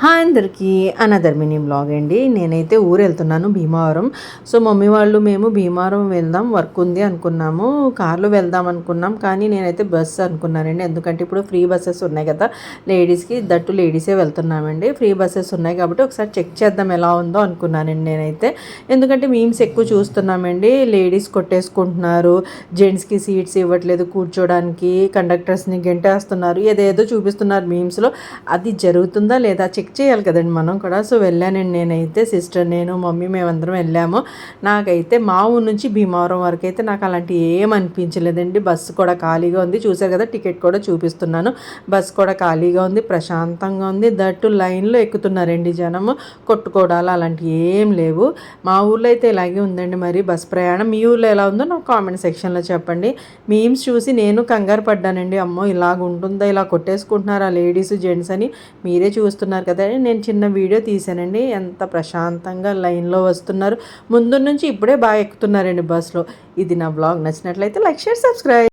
Hi అందరికీ another mini blog అండి. నేనైతే ఊరు వెళ్తున్నాను భీమవరం. సో మమ్మీ వాళ్ళు మేము భీమవరం వెళ్దాం, వర్క్ ఉంది అనుకున్నాము. కార్లో వెళ్దాం అనుకున్నాం, కానీ నేనైతే బస్ అనుకున్నానండి. ఎందుకంటే ఇప్పుడు ఫ్రీ బస్సెస్ ఉన్నాయి కదా లేడీస్కి, దట్టు లేడీసే వెళ్తున్నామండి. ఫ్రీ బస్సెస్ ఉన్నాయి కాబట్టి ఒకసారి చెక్ చేద్దాం ఎలా ఉందో అనుకున్నానండి నేనైతే. ఎందుకంటే మీమ్స్ ఎక్కువ చూస్తున్నామండి, లేడీస్ కొట్టేసుకుంటున్నారు, జెంట్స్కి సీట్స్ ఇవ్వట్లేదు కూర్చోడానికి, కండక్టర్స్ని గెంటేస్తున్నారు, ఏదేదో చూపిస్తున్నారు మీమ్స్లో. అది జరుగుతుందా లేదా చెక్ చేయాలి కదండి మనం కూడా. సో వెళ్ళానండి నేనైతే, సిస్టర్, నేను, మమ్మీ మేమందరం వెళ్ళాము. నాకైతే మా ఊరు నుంచి భీమవరం వరకు అయితే నాకు అలాంటి ఏం అనిపించలేదండి. బస్సు కూడా ఖాళీగా ఉంది, చూసారు కదా, టికెట్ కూడా చూపిస్తున్నాను. బస్సు కూడా ఖాళీగా ఉంది, ప్రశాంతంగా ఉంది. దట్టు లైన్లో ఎక్కుతున్నారండి జనము, కొట్టుకోవడాలు అలాంటివి ఏం లేవు. మా ఊర్లో అయితే ఇలాగే ఉందండి. మరి బస్ ప్రయాణం మీ ఊర్లో ఎలా ఉందో నాకు కామెంట్ సెక్షన్లో చెప్పండి. మీమ్స్ చూసి నేను కంగారు పడ్డానండి. అమ్మో ఇలాగ ఉంటుందా, ఇలా కొట్టేసుకుంటున్నారా లేడీస్ జెంట్స్ అని. మీరే చూస్తున్నారు కదా, నేను చిన్న వీడియో తీసానండి. ఎంత ప్రశాంతంగా లైన్లో వస్తున్నారు, ముందు నుంచి ఇప్పుడే బాగా ఎక్కుతున్నారండి బస్సులో. ఇది నా బ్లాగ్ నచ్చినట్లయితే లైక్, షేర్, సబ్స్క్రైబ్.